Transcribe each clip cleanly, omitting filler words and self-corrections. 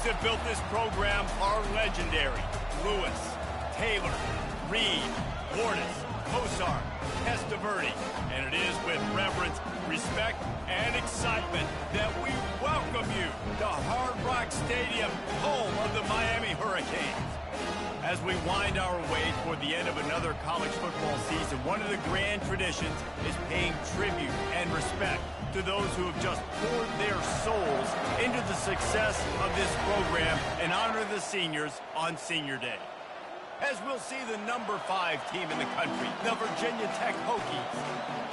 names that built this program are legendary. Lewis, Taylor, Reed, Lourdes, Kosar, Testaverde. And it is with reverence, respect, and excitement that we welcome you to Hard Rock Stadium, home of the Miami Hurricanes. As we wind our way toward the end of another college football season, one of the grand traditions is paying tribute and respect to those who have just poured their souls into the success of this program and honor the seniors on Senior Day. As we'll see the number 5 team in the country, the Virginia Tech Hokies,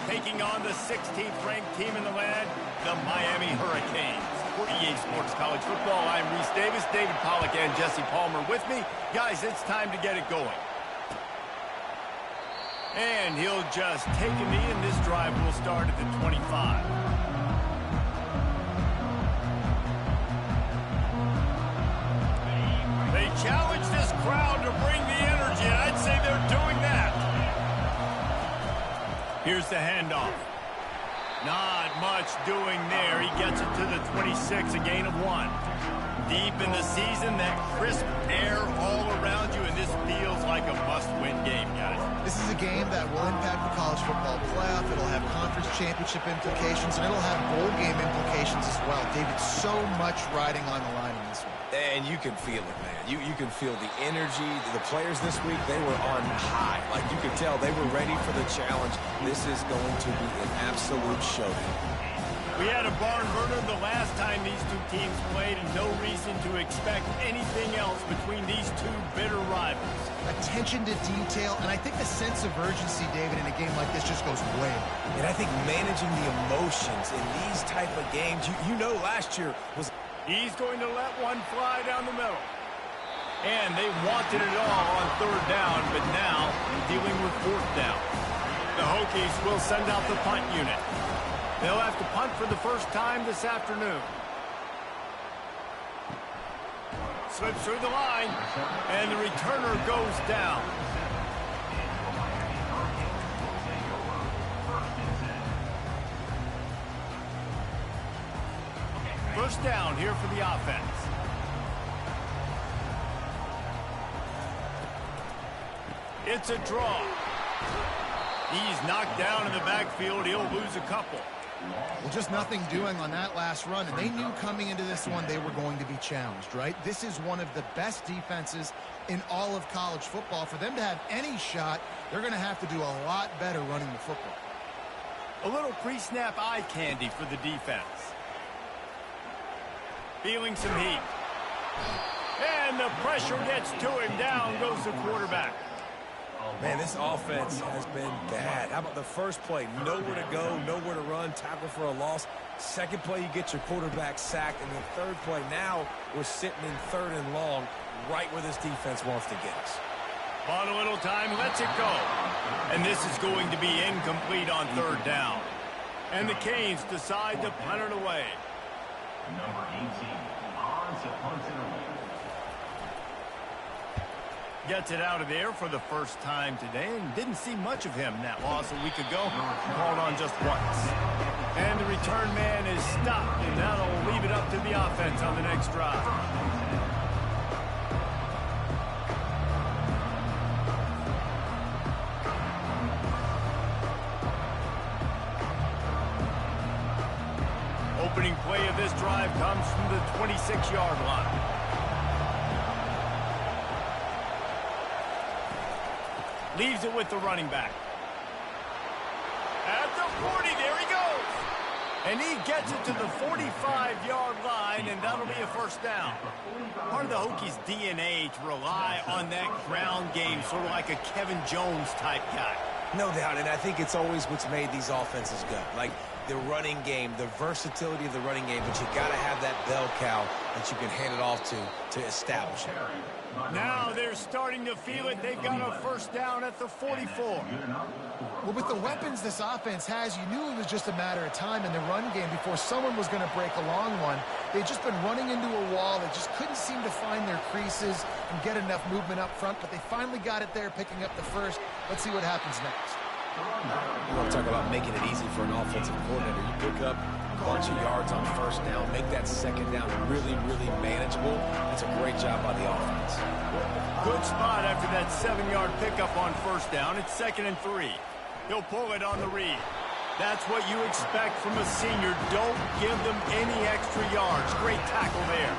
taking on the 16th ranked team in the land, the Miami Hurricanes. For EA Sports College Football, I'm Reese Davis, David Pollack, and Jesse Palmer with me. Guys, it's time to get it going. And he'll just take a knee, and this drive will start at the 25. They challenge this crowd to bring the energy, and I'd say they're doing that. Here's the handoff. Not much doing there. He gets it to the 26, a gain of 1. Deep in the season, that crisp air all around you, and this feels like a must-win game, guys. This is a game that will impact the college football playoff. It'll have conference championship implications, and it'll have bowl game implications as well. David, so much riding on the line in this one. And you can feel it, man. You can feel the energy. The players this week, they were on high. Like, you could tell they were ready for the challenge. This is going to be an absolute showdown. We had a barn burner the last time these two teams played, and no reason to expect anything else between these two bitter rivals. Attention to detail, and I think the sense of urgency, David, in a game like this just goes way up. And I think managing the emotions in these type of games, you know last year was... He's going to let one fly down the middle. And they wanted it all on 3rd down, but now dealing with 4th down. The Hokies will send out the punt unit. They'll have to punt for the first time this afternoon. Slips through the line, and the returner goes down. First down here for the offense. It's a draw. He's knocked down in the backfield. He'll lose a couple. Well, just nothing doing on that last run, and they knew coming into this one they were going to be challenged, right? This is one of the best defenses in all of college football. For them to have any shot, they're going to have to do a lot better running the football. A little pre-snap eye candy for the defense. Feeling some heat. And the pressure gets to him. Down goes the quarterback. Man, this offense has been bad. How about the first play? Nowhere to go, nowhere to run, tackle for a loss. Second play, you get your quarterback sacked. And the third play, now we're sitting in 3rd and long, right where this defense wants to get us. On a little time, lets it go. And this is going to be incomplete on 3rd down. And the Canes decide to punt it away. Number 18, odds to punt it away. Gets it out of there for the first time today, and didn't see much of him in that loss a week ago. Called on just once. And the return man is stopped, and that'll leave it up to the offense on the next drive. Opening play of this drive comes from the 26-yard line. Leaves it with the running back. At the 40, there he goes. And he gets it to the 45-yard line, and that'll be a first down. Part of the Hokies' DNA to rely on that ground game, sort of like a Kevin Jones-type guy. No doubt, and I think it's always what's made these offenses go. Like the running game, the versatility of the running game, but you got to have that bell cow that you can hand it off to establish it. Now they're starting to feel it. They've got a first down at the 44. Well, with the weapons this offense has, you knew it was just a matter of time in the run game before someone was going to break a long one. They'd just been running into a wall. They just couldn't seem to find their creases and get enough movement up front, but they finally got it there, picking up the first. Let's see what happens next. You want to talk about making it easy for an offensive coordinator. You pick up bunch of yards on first down, make that second down really, really manageable. That's a great job by the offense. Good spot after that 7-yard pickup on first down. It's 2nd and 3. He'll pull it on the read. That's what you expect from a senior. Don't give them any extra yards. Great tackle there.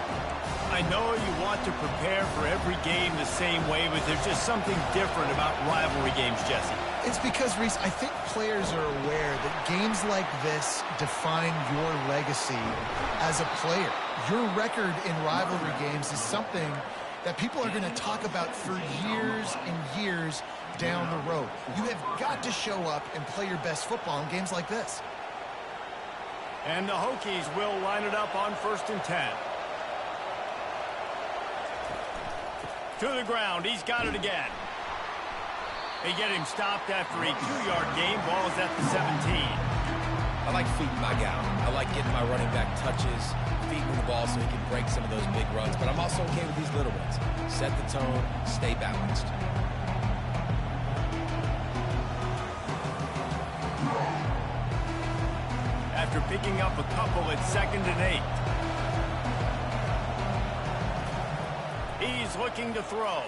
I know you want to prepare for every game the same way, but there's just something different about rivalry games, Jesse. It's because, Reese, I think players are aware that games like this define your legacy as a player. Your record in rivalry games is something that people are going to talk about for years and years down the road. You have got to show up and play your best football in games like this. And the Hokies will line it up on 1st and 10. To the ground. He's got it again. They get him stopped after a 2-yard gain. Ball is at the 17. I like feeding my guy. I like getting my running back touches, feeding the ball so he can break some of those big runs. But I'm also okay with these little ones. Set the tone, stay balanced. After picking up a couple, it's 2nd and 8. He's looking to throw.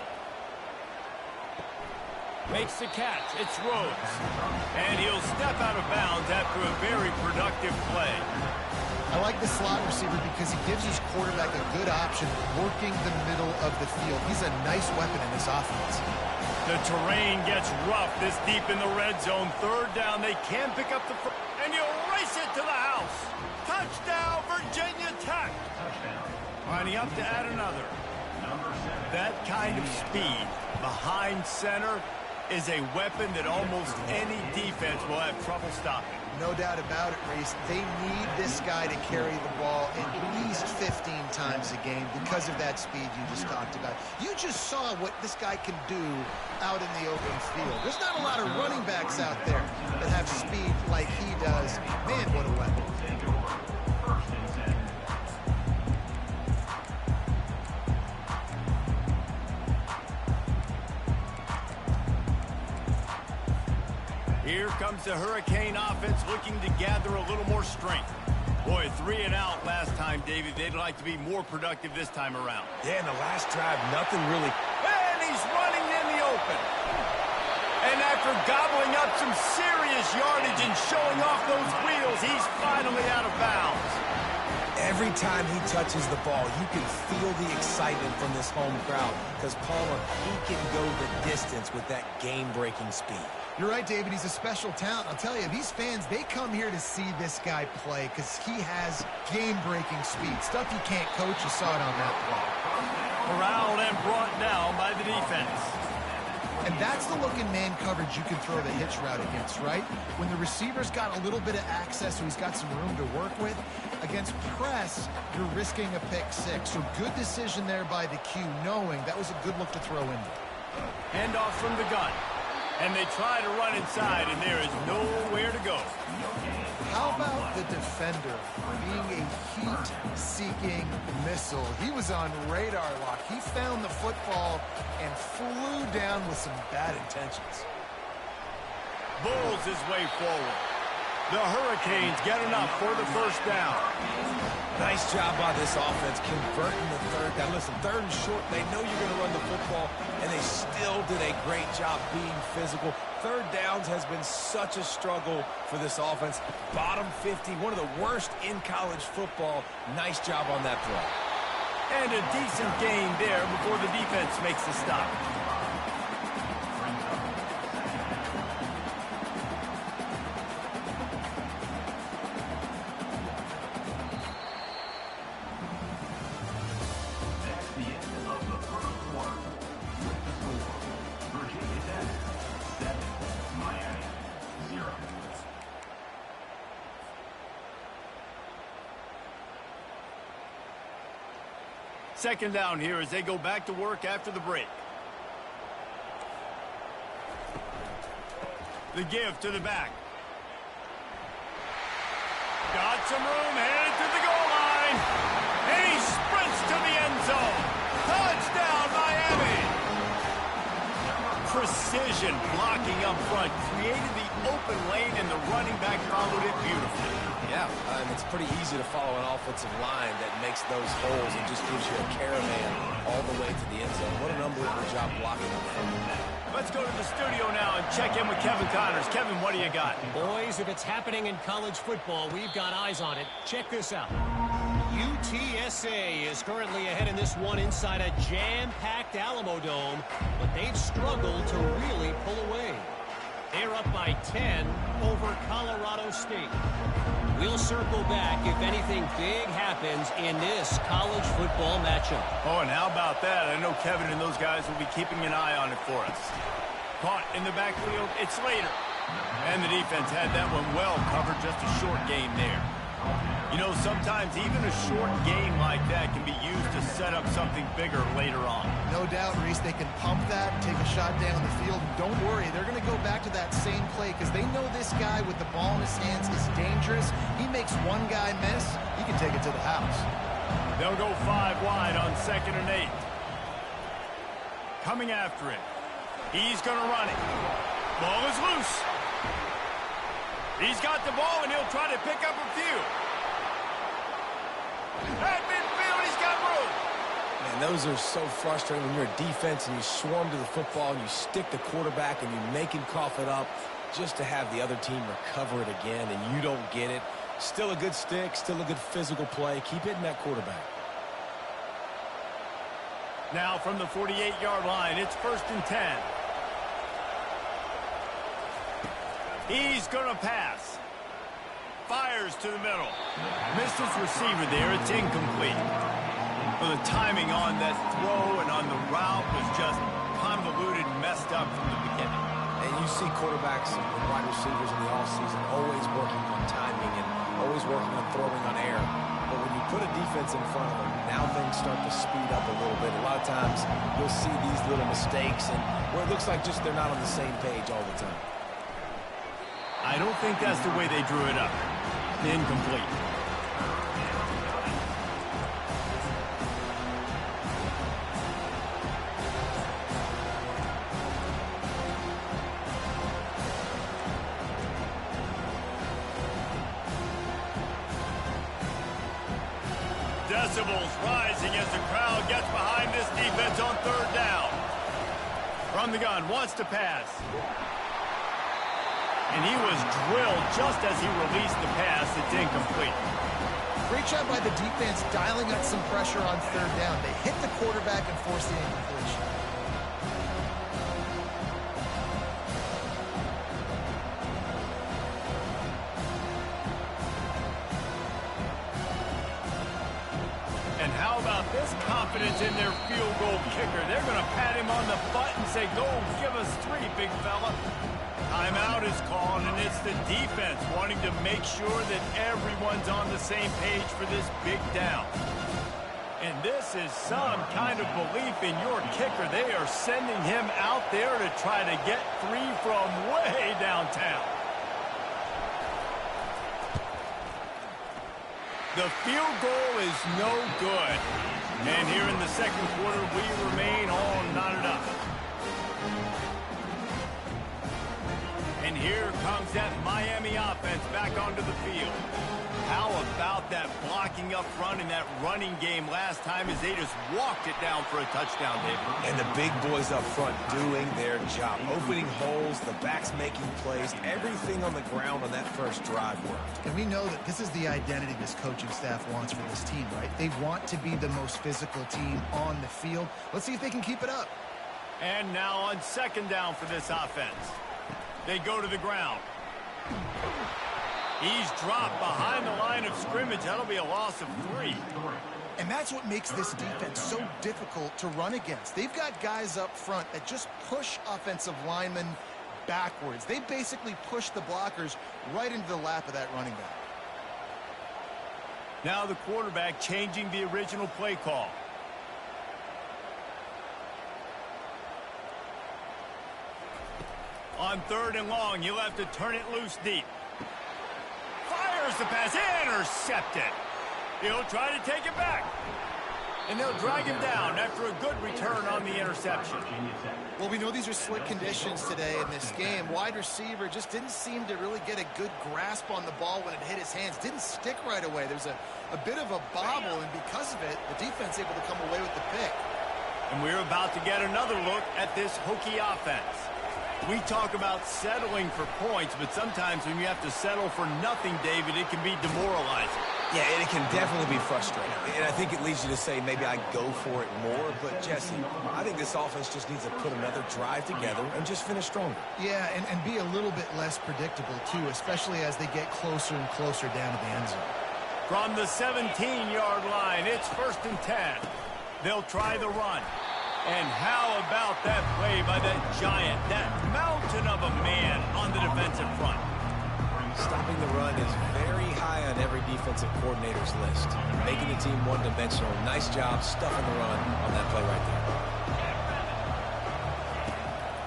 Makes the catch. It's Rhodes. And he'll step out of bounds after a very productive play. I like the slot receiver because he gives his quarterback a good option working the middle of the field. He's a nice weapon in this offense. The terrain gets rough this deep in the red zone. 3rd down. They can pick up the first. And he'll race it to the house. Touchdown, Virginia Tech. Lining up to add another. That kind of speed behind center is a weapon that almost any defense will have trouble stopping. No doubt about it, Reese. They need this guy to carry the ball at least 15 times a game because of that speed you just talked about. You just saw what this guy can do out in the open field. There's not a lot of running backs out there that have speed like he does. Man, what a weapon. Here comes the Hurricane offense looking to gather a little more strength. Boy, 3 and out last time, David. They'd like to be more productive this time around. Yeah, in the last drive, nothing really. And he's running in the open. And after gobbling up some serious yardage and showing off those wheels, he's finally out of bounds. Every time he touches the ball, you can feel the excitement from this home crowd because Palmer, he can go the distance with that game-breaking speed. You're right, David. He's a special talent. I'll tell you, these fans, they come here to see this guy play because he has game-breaking speed. Stuff you can't coach. You saw it on that play. Corralled and brought down by the defense. And that's the look in man coverage you can throw the hitch route against, right? When the receiver's got a little bit of access, so he's got some room to work with. Against press, you're risking a pick 6. So good decision there by the Q, knowing that was a good look to throw in. Handoff from the gun. And they try to run inside, and there is nowhere to go. How about the defender being a heat-seeking missile? He was on radar lock. He found the football and flew down with some bad intentions. Bulls his way forward. The Hurricanes get enough for the first down. Nice job by this offense converting the 3rd down. Listen, 3rd and short, they know you're going to run the football, and they still did a great job being physical. 3rd downs has been such a struggle for this offense. Bottom 50, one of the worst in college football. Nice job on that play. And a decent gain there before the defense makes the stop. Second down here as they go back to work after the break. The give to the back. Got some room, headed to the goal line. And he sprints to the end zone. Touchdown, Miami. precision blocking up front, created the open lane, and the running back followed it beautifully. Yeah, and it's pretty easy to follow an offensive line that makes those holes and just gives you a caravan all the way to the end zone. What an unbelievable job blocking up front. Let's go to the studio now and check in with Kevin Connors. Kevin, what do you got? Boys, if it's happening in college football, we've got eyes on it. Check this out. UTSA is currently ahead in this one inside a jam-packed Alamo Dome, but they've struggled to really pull away. They're up by 10 over Colorado State. We'll circle back if anything big happens in this college football matchup. Oh, and how about that? I know Kevin and those guys will be keeping an eye on it for us. Caught in the backfield, it's Slater. And the defense had that one well covered, just a short gain there. You know, sometimes even a short game like that can be used to set up something bigger later on. No doubt, Reese, they can pump that, take a shot down the field. And don't worry, they're going to go back to that same play because they know this guy with the ball in his hands is dangerous. He makes one guy miss, he can take it to the house. They'll go 5 wide on 2nd and 8. Coming after it. He's going to run it. Ball is loose. He's got the ball, and he'll try to pick up a few. At midfield, he's got room. Man, those are so frustrating when you're a defense and you swarm to the football and you stick the quarterback and you make him cough it up just to have the other team recover it again, and you don't get it. Still a good stick, still a good physical play. Keep hitting that quarterback. Now from the 48-yard line, it's 1st and 10. He's going to pass. Fires to the middle. Missed his receiver there. It's incomplete. Well, the timing on that throw and on the route was just convoluted and messed up from the beginning. And you see quarterbacks and wide receivers in the offseason always working on timing and always working on throwing on air. But when you put a defense in front of them, now things start to speed up a little bit. A lot of times you'll see these little mistakes and where it looks like just they're not on the same page all the time. I don't think that's the way they drew it up. Incomplete. Decibels rising as the crowd gets behind this defense on 3rd down. From the gun, wants to pass. And he was drilled just as he released the pass. It's incomplete. Great job by the defense dialing up some pressure on 3rd down. They hit the quarterback and forced the incompletion. And how about this confidence in their field goal kicker? They're going to pat him on the butt and say, go give us 3, big fella. Timeout is called, and it's the defense wanting to make sure that everyone's on the same page for this big down. And this is some kind of belief in your kicker. They are sending him out there to try to get 3 from way downtown. The field goal is no good. And here in the 2nd quarter, we remain all knotted up. And here comes that Miami offense back onto the field. How about that blocking up front in that running game last time as they just walked it down for a touchdown, David? And the big boys up front doing their job. Opening holes, the backs making plays, everything on the ground on that first drive worked. And we know that this is the identity this coaching staff wants for this team, right? They want to be the most physical team on the field. Let's see if they can keep it up. And now on 2nd down for this offense. They go to the ground. He's dropped behind the line of scrimmage. That'll be a loss of 3. And that's what makes this defense so difficult to run against. They've got guys up front that just push offensive linemen backwards. They basically push the blockers right into the lap of that running back. Now the quarterback changing the original play call. On 3rd and long, you'll have to turn it loose deep. Fires the pass, intercepted. He'll try to take it back. And they'll drag him down after a good return on the interception. Well, we know these are slick conditions today in this game. Wide receiver just didn't seem to really get a good grasp on the ball when it hit his hands. Didn't stick right away. There's a bit of a bobble, and because of it, the defense able to come away with the pick. And we're about to get another look at this Hokie offense. We talk about settling for points, but sometimes when you have to settle for nothing, David, it can be demoralizing. Yeah, and it can definitely be frustrating. And I think it leads you to say maybe I go for it more. But, Jesse, I think this offense just needs to put another drive together and just finish stronger. Yeah, and be a little bit less predictable, too, especially as they get closer and closer down to the end zone. From the 17-yard line, it's 1st and 10. They'll try the run. And how about that play by that giant, that mountain of a man on the defensive front? Stopping the run is very high on every defensive coordinator's list. Making the team one-dimensional. Nice job stuffing the run on that play right there.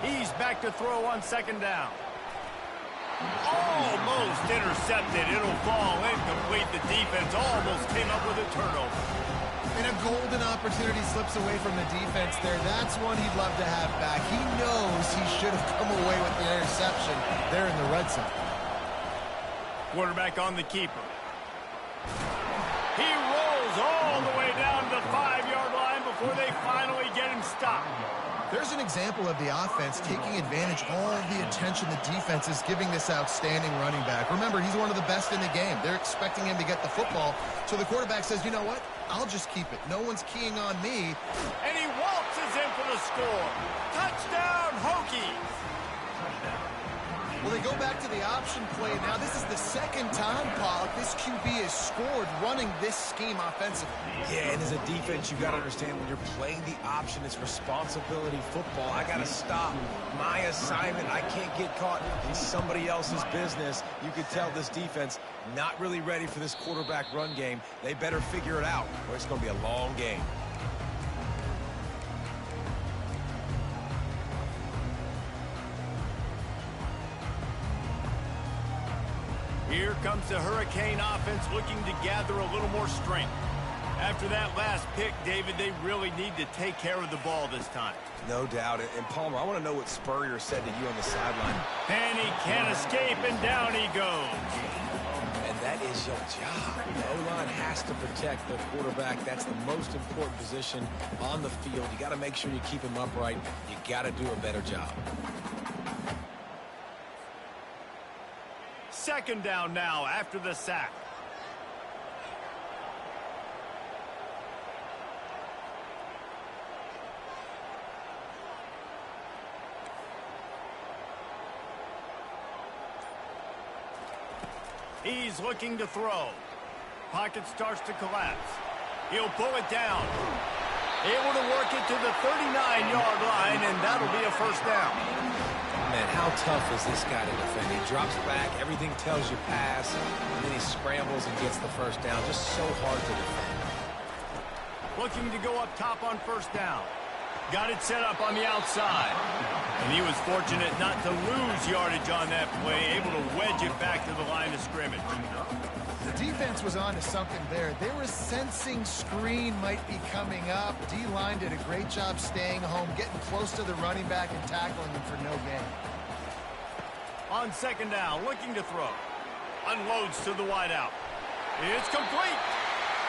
He's back to throw on 2nd down. Almost intercepted. It'll fall incomplete. The defense almost came up with a turnover. And a golden opportunity slips away from the defense there. That's one he'd love to have back. He knows he should have come away with the interception there in the red zone. Quarterback on the keeper. He rolls all the way down to the 5-yard line before they finally get him stopped. There's an example of the offense taking advantage of all the attention the defense is giving this outstanding running back. Remember, he's one of the best in the game. They're expecting him to get the football. So the quarterback says, you know what? I'll just keep it. No one's keying on me. And he waltzes in for the score. Touchdown, Hokies. Well, they go back to the option play now. This is the second time, Pollock, this QB has scored running this scheme offensively. Yeah, and as a defense, you got to understand when you're playing the option, it's responsibility football. I got to stop my assignment. I can't get caught in somebody else's business. You could tell this defense not really ready for this quarterback run game. They better figure it out, or it's going to be a long game. Here comes the Hurricane offense looking to gather a little more strength. After that last pick, David, they really need to take care of the ball this time. No doubt. And Palmer, I want to know what Spurrier said to you on the sideline. And he can't escape, and down he goes. And that is your job. The O-line has to protect the quarterback. That's the most important position on the field. You got to make sure you keep him upright. You got to do a better job. 2nd down now after the sack. He's looking to throw. Pocket starts to collapse. He'll pull it down. Able to work it to the 39-yard line, and that'll be a 1st down. Man, how tough is this guy to defend? He drops back, everything tells you pass, and then he scrambles and gets the 1st down. Just so hard to defend. Looking to go up top on 1st down. Got it set up on the outside. And he was fortunate not to lose yardage on that play, able to wedge it back to the line of scrimmage. The defense was on to something there. They were sensing screen might be coming up. D-line did a great job staying home, getting close to the running back and tackling him for no gain. On 2nd down, looking to throw. Unloads to the wideout. It's complete.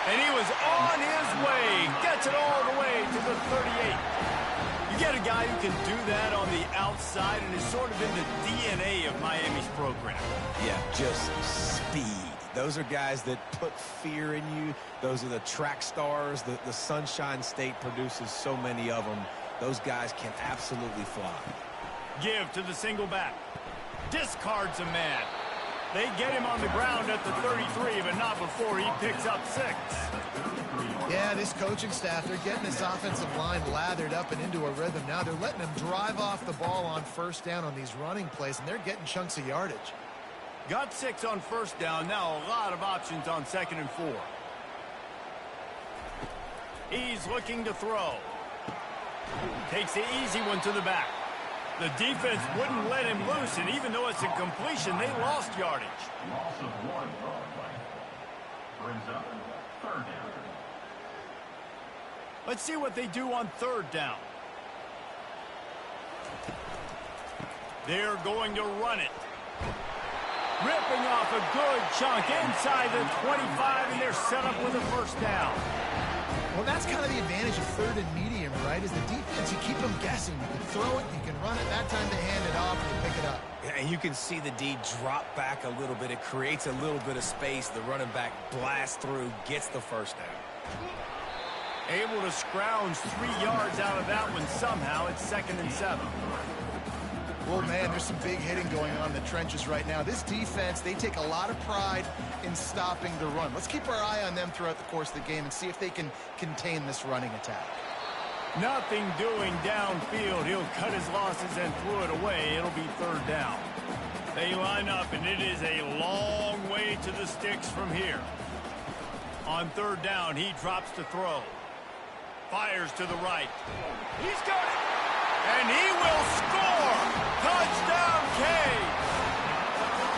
And he was on his way. Gets it all the way to the 38. You get a guy who can do that on the outside and is sort of in the DNA of Miami's program. Yeah, just speed. Those are guys that put fear in you. Those are the track stars. The Sunshine State produces so many of them. Those guys can absolutely fly. Give to the single back. Discards a man. They get him on the ground at the 33, but not before he picks up 6. Yeah, this coaching staff, they're getting this offensive line lathered up and into a rhythm. Now they're letting them drive off the ball on 1st down on these running plays, and they're getting chunks of yardage. Got 6 on 1st down. Now a lot of options on 2nd and 4. He's looking to throw. Takes the easy one to the back. The defense wouldn't let him loose, and even though it's a completion, they lost yardage. Loss of 1 throwing play. Brings up 3rd down. Let's see what they do on third down. They're going to run it. Ripping off a good chunk inside the 25, and they're set up with a first down. Well, that's kind of the advantage of third and medium, right? Is the defense, you keep them guessing. You can throw it, you can run it. That time they hand it off and you pick it up. Yeah, and you can see the D drop back a little bit. It creates a little bit of space. The running back blasts through, gets the first down. Able to scrounge 3 yards out of that one somehow. It's 2nd and 7. Well, man, there's some big hitting going on in the trenches right now. This defense, they take a lot of pride in stopping the run. Let's keep our eye on them throughout the course of the game and see if they can contain this running attack. Nothing doing downfield. He'll cut his losses and throw it away. It'll be third down. They line up, and it is a long way to the sticks from here. On third down, he drops to throw. Fires to the right. He's got it! And he will score! Touchdown, Cade!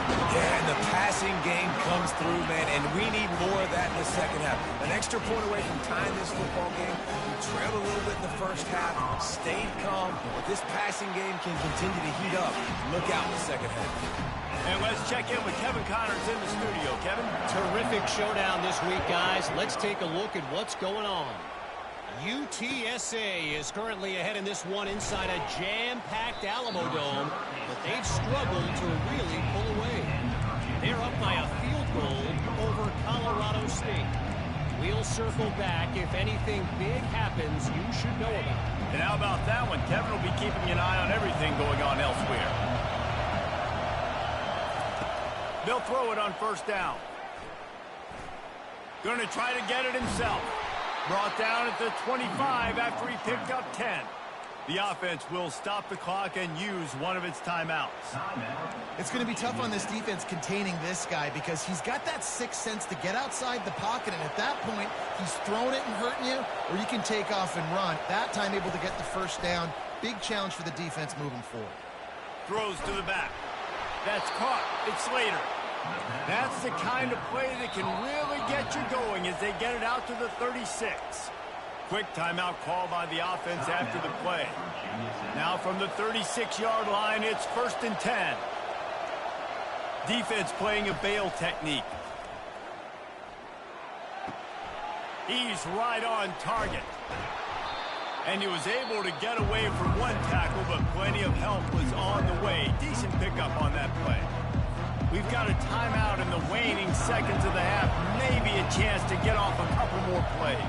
Yeah, and the passing game comes through, man, and we need more of that in the second half. An extra point away from tying this football game. We trailed a little bit in the first half, stayed calm, but this passing game can continue to heat up. Look out in the second half. And let's check in with Kevin Connors in the studio. Kevin? Terrific showdown this week, guys. Let's take a look at what's going on. UTSA is currently ahead in this one inside a jam-packed Alamo Dome, but they've struggled to really pull away. They're up by a field goal over Colorado State. We'll circle back. If anything big happens, you should know about it. And how about that one? Kevin will be keeping an eye on everything going on elsewhere. They'll throw it on first down. Going to try to get it himself. Brought down at the 25 after he picked up 10. The offense will stop the clock and use one of its timeouts. It's going to be tough on this defense containing this guy because he's got that sixth sense to get outside the pocket, and at that point, he's throwing it and hurting you, or you can take off and run. That time able to get the first down. Big challenge for the defense moving forward. Throws to the back. That's caught. It's Slater. That's the kind of play that can really get you going as they get it out to the 36. Quick timeout call by the offense after the play. Now from the 36-yard line, it's 1st and 10. Defense playing a bail technique. He's right on target. And he was able to get away from one tackle, but plenty of help was on the way. Decent pickup on that play. We've got a timeout in the waning seconds of the half. Maybe a chance to get off a couple more plays.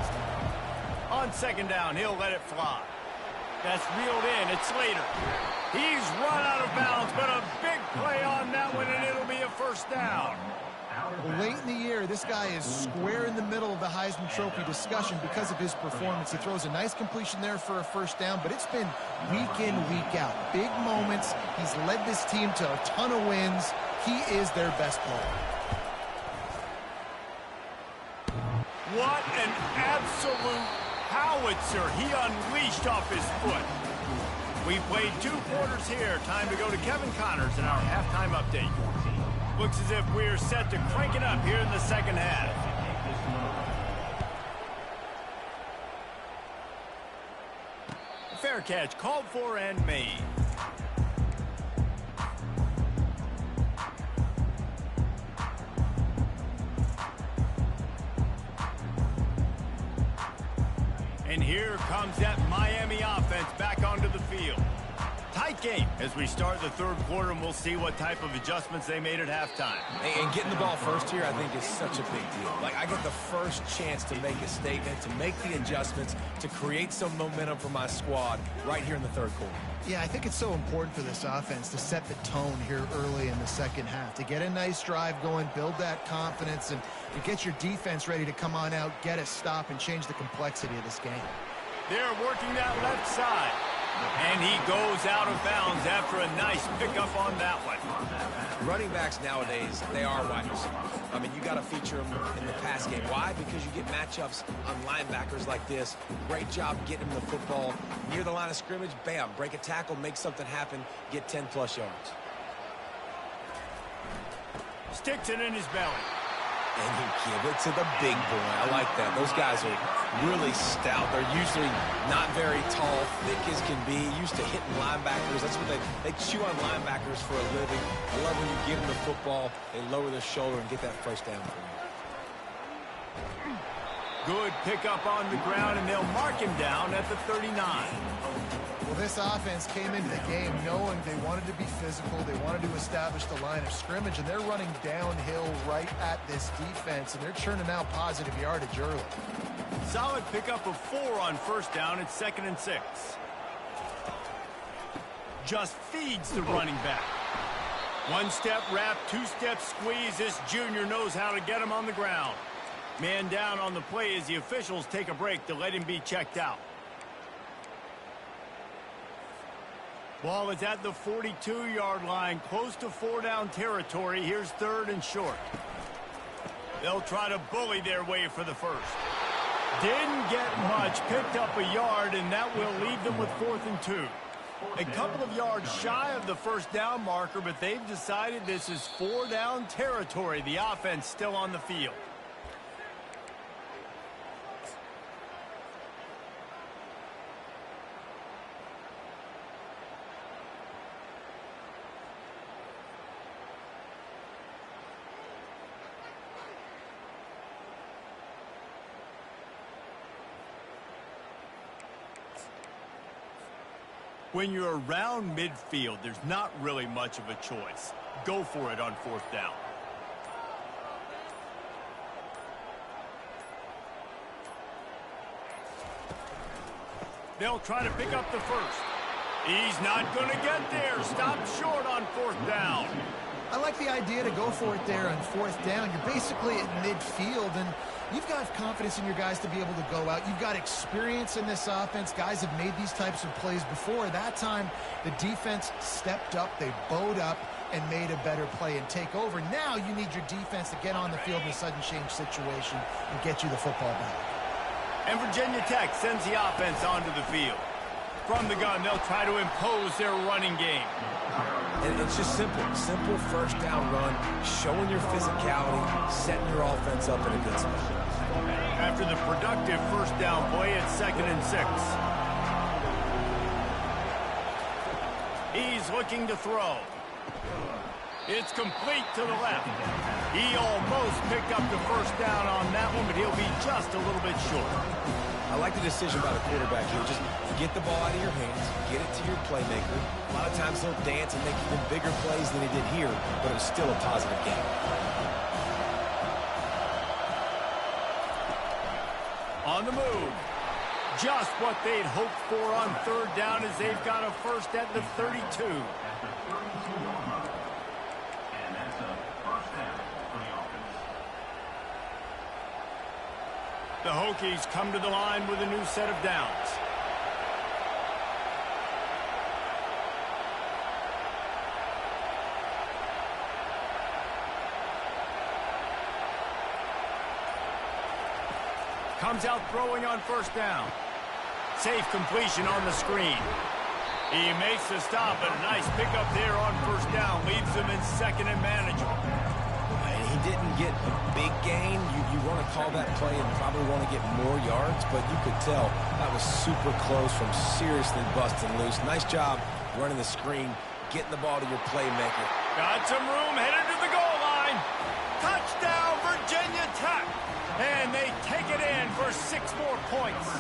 On second down, he'll let it fly. That's reeled in. It's Slater. He's run out of bounds, but a big play on that one, and it'll be a first down. Late in the year, this guy is square in the middle of the Heisman Trophy discussion because of his performance. He throws a nice completion there for a first down, but it's been week in, week out. Big moments. He's led this team to a ton of wins. He is their best player. What an absolute howitzer he unleashed off his foot. We played 2 quarters here. Time to go to Kevin Connors in our halftime update. Looks as if we're set to crank it up here in the second half. Fair catch called for and made. And here comes that Miami offense back onto the field. Tight game as we start the third quarter, and we'll see what type of adjustments they made at halftime. And getting the ball first here, I think, is such a big deal. Like, I get the first chance to make a statement, to make the adjustments, to create some momentum for my squad right here in the third quarter. Yeah, I think it's so important for this offense to set the tone here early in the second half, to get a nice drive going, build that confidence, and to get your defense ready to come on out, get a stop, and change the complexity of this game. They're working that left side. And he goes out of bounds after a nice pickup on that one. Running backs nowadays, they are wide receivers. I mean, you got to feature them in the pass game. Why? Because you get matchups on linebackers like this. Great job getting them the football near the line of scrimmage. Bam, break a tackle, make something happen, get 10-plus yards. Sticks it in his belly. And you give it to the big boy. I like that. Those guys are really stout. They're usually not very tall, thick as can be, used to hitting linebackers. That's what they chew on linebackers for a living. I love when you give them the football, they lower their shoulder and get that first down for you. Good pickup on the ground, and they'll mark him down at the 39. Well, this offense came into the game knowing they wanted to be physical. They wanted to establish the line of scrimmage, and they're running downhill right at this defense, and they're churning out positive yardage early. Solid pickup of 4 on first down. It's 2nd and 6. Just feeds the running back. One-step wrap, two-step squeeze. This junior knows how to get him on the ground. Man down on the play as the officials take a break to let him be checked out. Ball is at the 42-yard line, close to 4-down territory. Here's 3rd and short. They'll try to bully their way for the first. Didn't get much, picked up a yard, and that will leave them with 4th and 2. A couple of yards shy of the first down marker, but they've decided this is 4-down territory. The offense still on the field. When you're around midfield, there's not really much of a choice. Go for it on 4th down. They'll try to pick up the first. He's not going to get there. Stop short on 4th down. I like the idea to go for it there on 4th down. You're basically at midfield, and you've got confidence in your guys to be able to go out. You've got experience in this offense. Guys have made these types of plays before. That time, the defense stepped up. They bowed up and made a better play and take over. Now you need your defense to get on the field in a sudden change situation and get you the football back. And Virginia Tech sends the offense onto the field. From the gun, they'll try to impose their running game. And it's just simple first down run, showing your physicality, setting your offense up in a good spot. After the productive first down play, it's 2nd and 6. He's looking to throw. It's complete to the left. He almost picked up the first down on that one, but he'll be just a little bit short. I like the decision by the quarterback here. Just get the ball out of your hands, get it to your playmaker. A lot of times he'll dance and make even bigger plays than he did here, but it was still a positive game. On the move. Just what they'd hoped for on 3rd down as they've got a first at the 32. And that's a first down for the offense. The Hokies come to the line with a new set of downs. Comes out throwing on first down. Safe completion on the screen. He makes the stop, and a nice pickup there on first down. Leaves him in 2nd and manageable. He didn't get a big gain. You want to call that play and probably want to get more yards, but you could tell that was super close from seriously busting loose. Nice job running the screen, getting the ball to your playmaker. Got some room, headed to the goal line. Touchdown, Virginia Tech. And they take it in for 6 more points.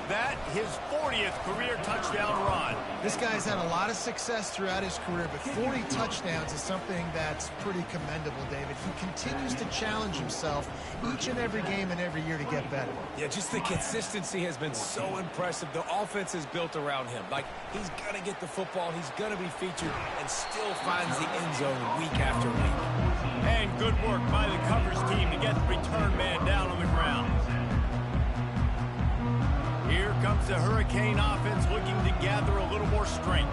That, his 40th career touchdown run. This guy's had a lot of success throughout his career, but 40 touchdowns is something that's pretty commendable, David. He continues to challenge himself each and every game and every year to get better. Yeah, just the consistency has been so impressive. The offense is built around him. Like, he's going to get the football, he's going to be featured, and still finds the end zone week after week. And good work by the coverage team to get the return man down on the ground. Here comes the Hurricane offense looking to gather a little more strength.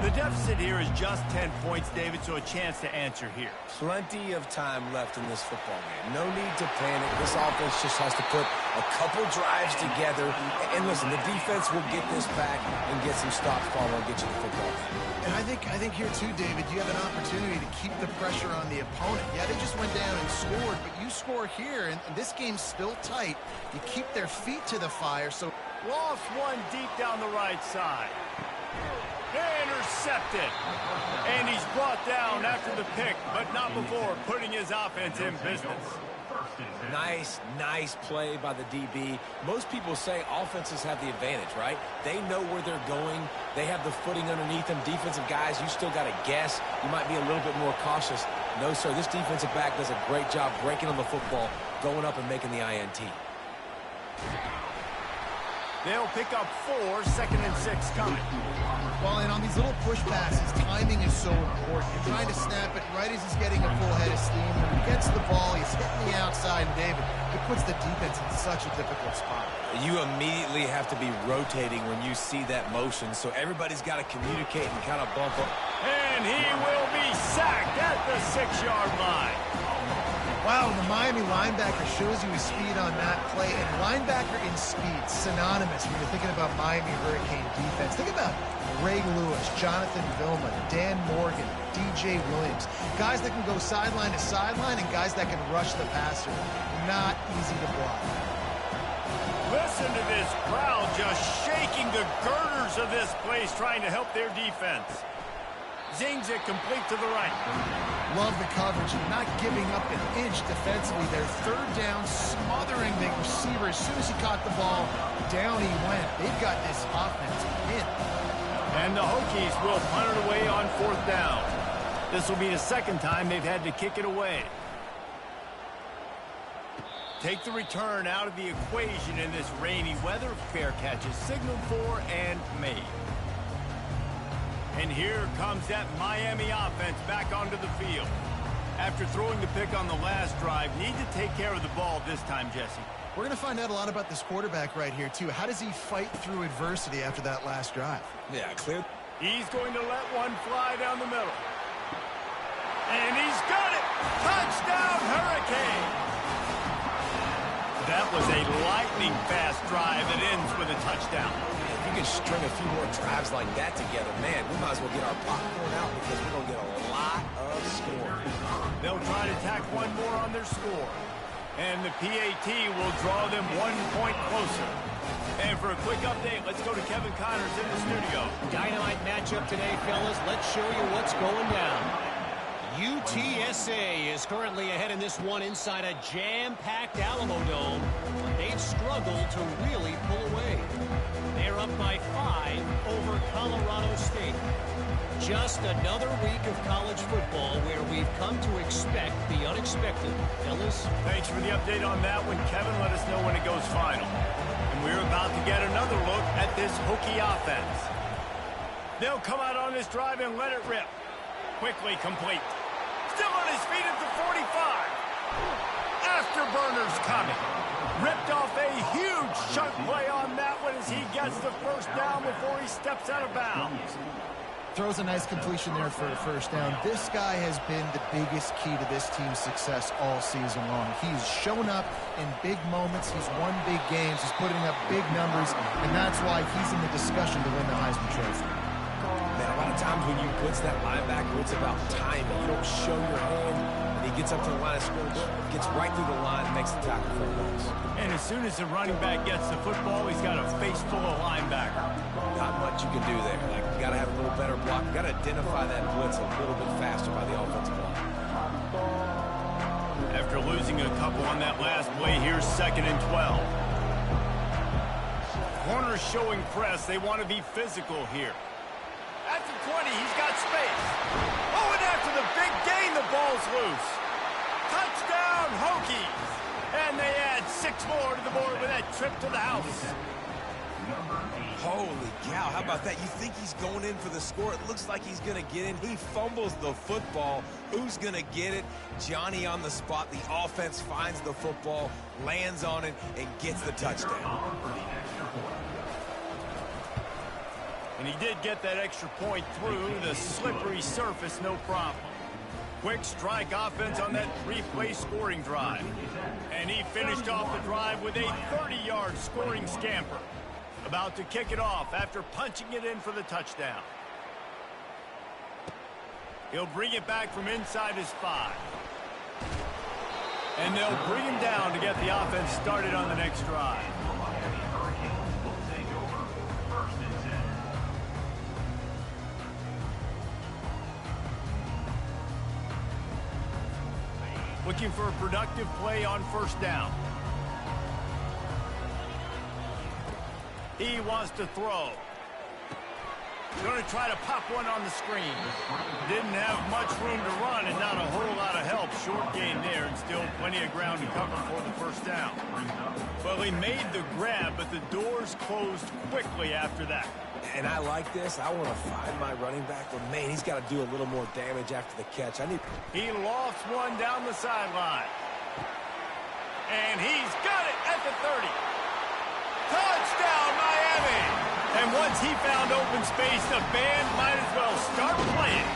The deficit here is just 10 points, David, so a chance to answer here. Plenty of time left in this football game. No need to panic. This offense just has to put a couple drives together. And listen, the defense will get this back and get some stops following and get you the football. And I think here too, David, you have an opportunity to keep the pressure on the opponent. Yeah, they just went down and scored, but you score here, and this game's still tight. You keep their feet to the fire, so... Lost one deep down the right side. Intercepted. And he's brought down after the pick, but not before putting his offense in business. Nice play by the DB. Most people say offenses have the advantage, right? They know where they're going. They have the footing underneath them. Defensive guys, you still got to guess. You might be a little bit more cautious. No, sir, this defensive back does a great job breaking on the football, going up and making the INT. They'll pick up 4, 2nd and 6 coming. Well, and on these little push passes, timing is so important. You're trying to snap it right as he's getting a full head of steam. When he gets the ball, he's hitting the outside, and David, it puts the defense in such a difficult spot. You immediately have to be rotating when you see that motion, so everybody's got to communicate and kind of bump up. And he will be sacked at the 6-yard line. Wow, the Miami linebacker shows you his speed on that play, and linebacker in speed, synonymous when you're thinking about Miami Hurricane defense. Think about Ray Lewis, Jonathan Vilma, Dan Morgan, DJ Williams. Guys that can go sideline to sideline and guys that can rush the passer. Not easy to block. Listen to this crowd just shaking the girders of this place trying to help their defense. Zings it complete to the right. Love the coverage and not giving up an inch defensively. They're 3rd down, smothering the receiver. As soon as he caught the ball, down he went. They've got this offense pinned. And the Hokies will punt it away on 4th down. This will be the 2nd time they've had to kick it away. Take the return out of the equation in this rainy weather. Fair catch is signaled for and made. And here comes that Miami offense back onto the field. After throwing the pick on the last drive, need to take care of the ball this time, Jesse. We're going to find out a lot about this quarterback right here, too. How does he fight through adversity after that last drive? Yeah, clear. He's going to let one fly down the middle. And he's got it! Touchdown, Hurricane! That was a lightning-fast drive that ends with a touchdown. If you can string a few more drives like that together, man, we might as well get our popcorn out because we're going to get a lot of scoring. They'll try to tack one more on their score. And the PAT will draw them 1 point closer. And for a quick update, let's go to Kevin Connors in the studio. Dynamite matchup today, fellas. Let's show you what's going down. UTSA is currently ahead in this one inside a jam-packed Alamo Dome. They've struggled to really pull away. They're up by 5 over Colorado State. Just another week of college football where we've come to expect the unexpected. Fellas? Thanks for the update on that one, Kevin. Let us know when it goes final. And we're about to get another look at this Hokie offense. They'll come out on this drive and let it rip. Quickly complete. Still on his feet at the 45. Afterburners coming. Ripped off a huge chunk play on that one as he gets the 1st down before he steps out of bounds. Throws a nice completion there for a 1st down. This guy has been the biggest key to this team's success all season long. He's shown up in big moments. He's won big games. He's putting up big numbers, and that's why he's in the discussion to win the Heisman Trophy. Man, a lot of times when you blitz that linebacker, it's about timing. You don't show your hand, and he gets up to the line of scrimmage, gets right through the line, and makes the tackle for a loss. And as soon as the running back gets the football, he's got a face full of linebacker. Not much you can do there. Like, you got to have a little better block. You got to identify that blitz a little bit faster by the offensive line. After losing a couple on that last play, here's 2nd and 12. Corners showing press. They want to be physical here. At the 20, he's got space. Oh, and after the big gain, the ball's loose. Touchdown, Hokies. And they add 6 more to the board with that trip to the house. Holy cow, how about that? You think he's going in for the score. It looks like he's going to get in. He fumbles the football. Who's going to get it? Johnny on the spot. The offense finds the football, lands on it, and gets the touchdown. And he did get that extra point through the slippery surface, no problem. Quick strike offense on that three-play scoring drive. And he finished off the drive with a 30-yard scoring scamper. About to kick it off after punching it in for the touchdown. He'll bring it back from inside his 5. And they'll bring him down to get the offense started on the next drive. Looking for a productive play on first down. He wants to throw. Going to try to pop one on the screen. Didn't have much room to run and not a whole lot of help. Short gain there and still plenty of ground to cover for the first down. Well, he made the grab, but the doors closed quickly after that. And I like this. I want to find my running back, but man, he's got to do a little more damage after the catch. He lofts one down the sideline. And he's got it at the 30. Touchdown, Miami! And once he found open space, the band might as well start playing.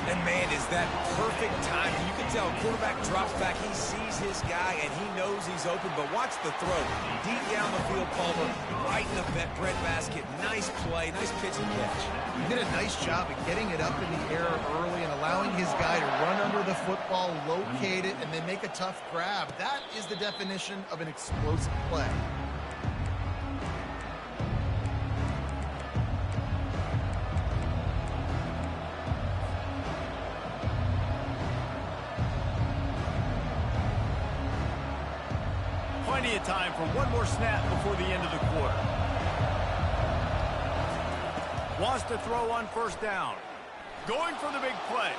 And man, is that perfect time. You can tell quarterback drops back. He sees his guy, and he knows he's open. But watch the throw. Deep down the field, Palmer, right in the breadbasket. Nice play, nice pitch and catch. He did a nice job of getting it up in the air early and allowing his guy to run under the football, locate it, and then make a tough grab. That is the definition of an explosive play. Plenty of time for one more snap before the end of the quarter. Wants to throw on first down. Going for the big play.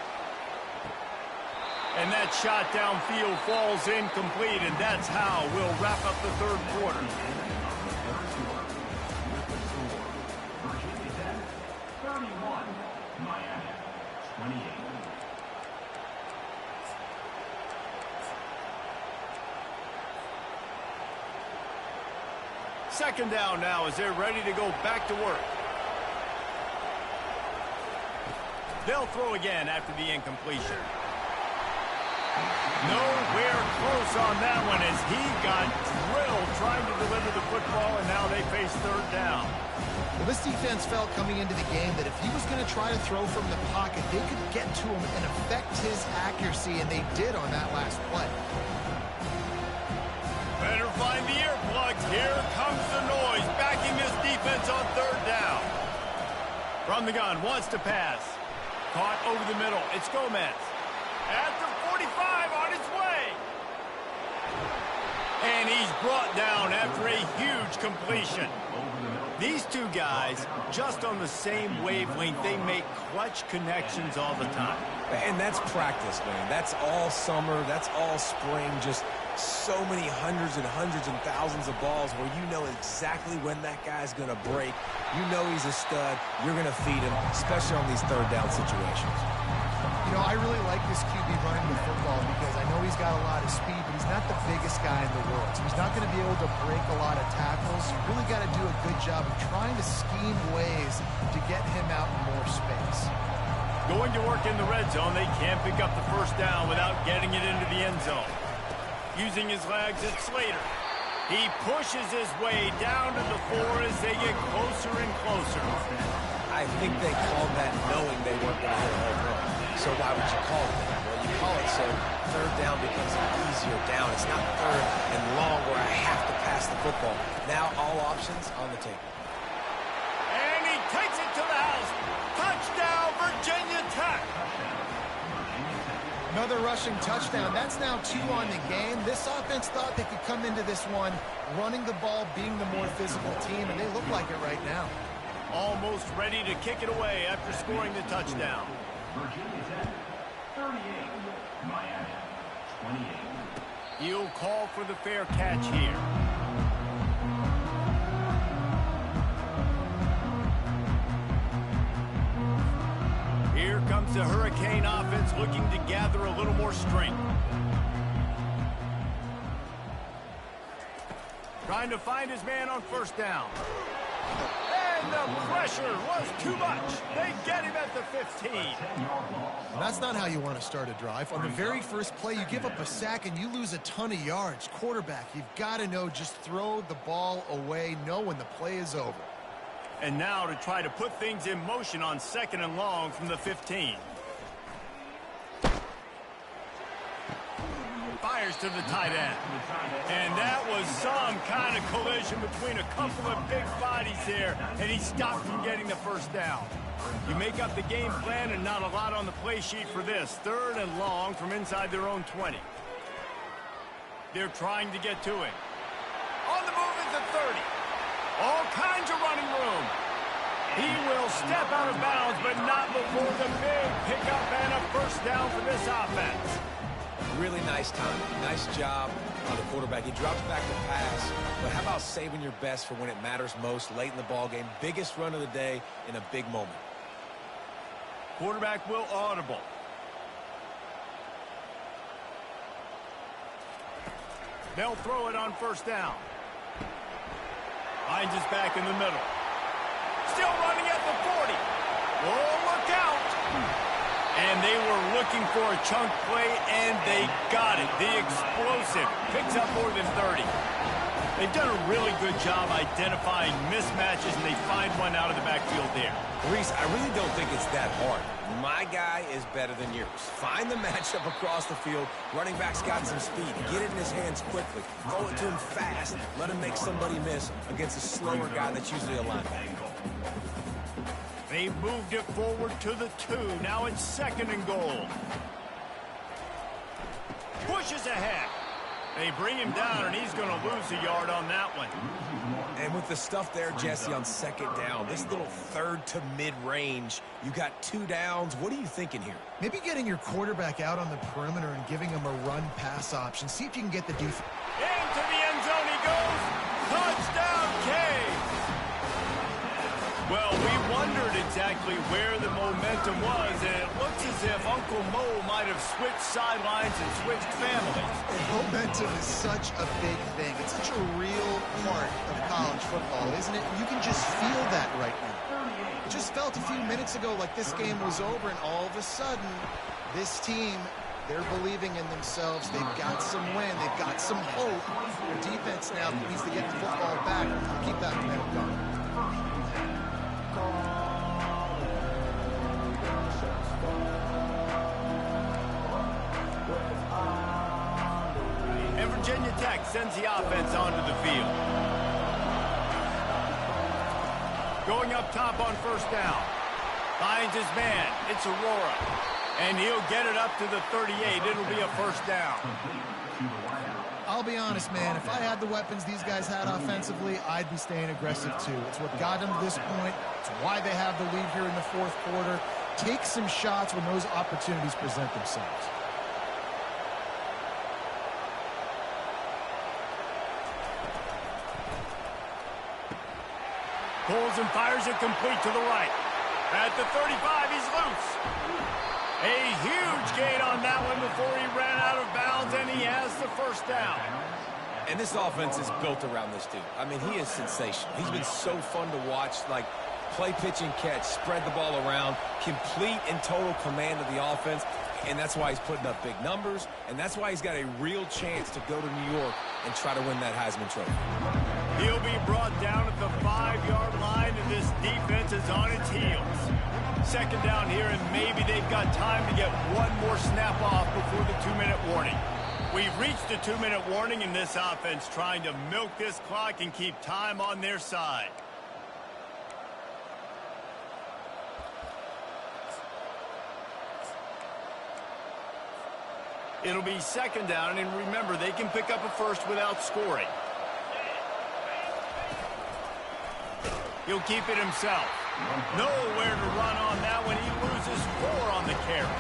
And that shot downfield falls incomplete, and that's how we'll wrap up the third quarter. Virginia Tech, 31. Miami, 28. Second down now as they're ready to go back to work. They'll throw again after the incompletion. Nowhere close on that one as he got drilled trying to deliver the football, and now they face third down. Well, this defense felt coming into the game that if he was going to try to throw from the pocket, they could get to him and affect his accuracy, and they did on that last play. Better find the earplugs. Here comes the noise, backing this defense on third down. From the gun, wants to pass. Caught over the middle. It's Gomez. At the 45, on his way. And he's brought down after a huge completion. These two guys, just on the same wavelength, they make clutch connections all the time. And that's practice, man. That's all summer. That's all spring. Just so many hundreds and thousands of balls where you know exactly when that guy's going to break. You know he's a stud. You're going to feed him, especially on these third down situations. You know, I really like this QB running the football because I know he's got a lot of speed, but he's not the biggest guy in the world. So he's not going to be able to break a lot of tackles. You really got to do a good job of trying to scheme ways to get him out in more space. Going to work in the red zone, they can't pick up the first down without getting it into the end zone. Using his legs, it's Slater. He pushes his way down to the 4 as they get closer and closer. I think they called that knowing they weren't going to hit a home run. So why would you call it that? Well, you call it so third down becomes an easier down. It's not third and long where I have to pass the football. Now all options on the table. And he takes it to the house. Touchdown, Virginia Tech. Another rushing touchdown. That's now 2 on the game. This offense thought they could come into this one running the ball, being the more physical team, and they look like it right now. Almost ready to kick it away after scoring the touchdown. Virginia Tech, 38. Miami, 28. He'll call for the fair catch here. Here comes the Hurricane offense looking to gather a little more strength. Trying to find his man on first down. And And the pressure was too much. They get him at the 15. That's not how you want to start a drive. On the very first play, you give up a sack and you lose a ton of yards. Quarterback, you've got to know, just throw the ball away, know when the play is over. And now to try to put things in motion on 2nd and long from the 15. Fires to the tight end. And that was some kind of collision between a couple of big bodies there, and he stopped from getting the first down. You make up the game plan and not a lot on the play sheet for this. 3rd and long from inside their own 20. They're trying to get to him. On the move at the 30. All kinds of running room. He will step out of bounds, but not before the big pickup and a first down for this offense. Really nice time. Nice job on the quarterback. He drops back to pass, but how about saving your best for when it matters most late in the ball game? Biggest run of the day in a big moment. Quarterback will audible. They'll throw it on first down. Finds us back in the middle. Still running at the 40. Oh, look out. And they were looking for a chunk play, and they got it. The explosive picks up more than 30. They've done a really good job identifying mismatches, and they find one out of the backfield there. Reese, I really don't think it's that hard. My guy is better than yours. Find the matchup across the field. Running back's got some speed. Get it in his hands quickly. Throw it to him fast. Let him make somebody miss against a slower guy that's usually a linebacker. They moved it forward to the 2. Now it's 2nd and goal. Pushes ahead. They bring him down, and he's going to lose a yard on that one. And with the stuff there, Jesse, on 2nd down, this little 3rd to mid-range, you got 2 downs. What are you thinking here? Maybe getting your quarterback out on the perimeter and giving him a run-pass option. See if you can get the defense. Into the end zone he goes. Touchdown, Cave. Well, we wondered exactly where the momentum was, and it looks as if Uncle Mo might have switched sidelines and switched families. Momentum is such a big thing. It's such a real part of college football, isn't it? You can just feel that right now. It just felt a few minutes ago like this game was over, and all of a sudden, this team, they're believing in themselves. They've got some win. They've got some hope. Their defense now needs to get the football back and keep that momentum going. Virginia Tech sends the offense onto the field. Going up top on first down. Finds his man. It's Aurora. And he'll get it up to the 38. It'll be a first down. I'll be honest, man. If I had the weapons these guys had offensively, I'd be staying aggressive too. It's what got them to this point. It's why they have the lead here in the 4th quarter. Take some shots when those opportunities present themselves. Pulls and fires it complete to the right. At the 35, he's loose. A huge gain on that one before he ran out of bounds, and he has the first down. And this offense is built around this dude. I mean, he is sensational. He's been so fun to watch, like play, pitch, and catch, spread the ball around, complete and total command of the offense. And that's why he's putting up big numbers, and that's why he's got a real chance to go to New York and try to win that Heisman Trophy. He'll be brought down at the 5-yard line, and this defense is on its heels. 2nd down here, and maybe they've got time to get one more snap off before the 2-minute warning. We've reached the 2-minute warning, and this offense trying to milk this clock and keep time on their side. It'll be 2nd down, and remember, they can pick up a first without scoring. He'll keep it himself. Nowhere to run on that one. He loses 4 on the carry.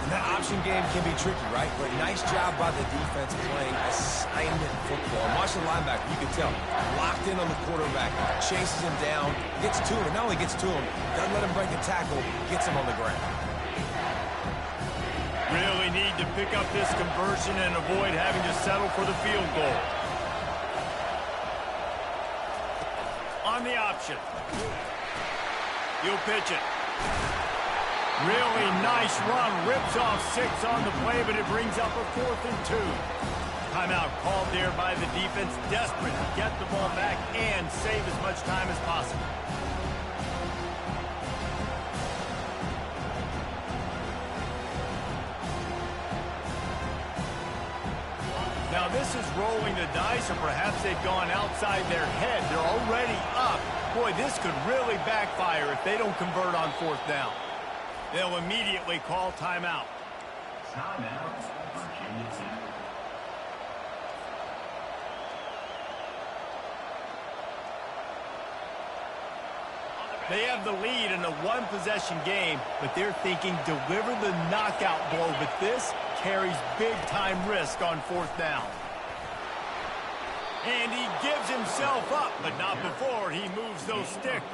That option game can be tricky, right? But nice job by the defense playing assignment football. And watch the linebacker, you can tell. Locked in on the quarterback, chases him down, gets to him, and not only gets to him, doesn't let him break a tackle, gets him on the ground. Really need to pick up this conversion and avoid having to settle for the field goal. on the option. He'll pitch it. Really nice run. Rips off 6 on the play, but it brings up a 4th and 2. Timeout called there by the defense, desperate to get the ball back and save as much time as possible. Now this is rolling the dice, or perhaps they've gone outside their head. They're already up. Boy, this could really backfire if they don't convert on 4th down. They'll immediately call timeout. Timeout, Virginia Tech. They have the lead in a one-possession game, but they're thinking deliver the knockout blow, but this carries big-time risk on 4th down. And he gives himself up, but not before he moves those sticks.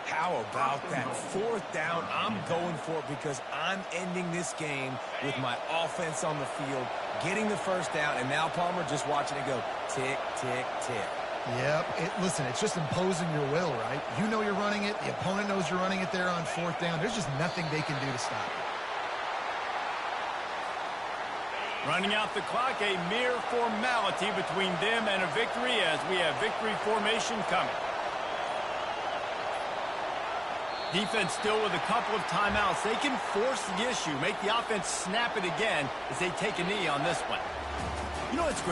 How about that 4th down? I'm going for it because I'm ending this game with my offense on the field, getting the 1st down, and now Palmer just watching it go tick, tick, tick. Yep. Listen, it's just imposing your will, right? You know you're running it. The opponent knows you're running it there on 4th down. There's just nothing they can do to stop it. Running out the clock, a mere formality between them and a victory as we have victory formation coming. Defense still with a couple of timeouts. They can force the issue, make the offense snap it again as they take a knee on this one. You know what's great?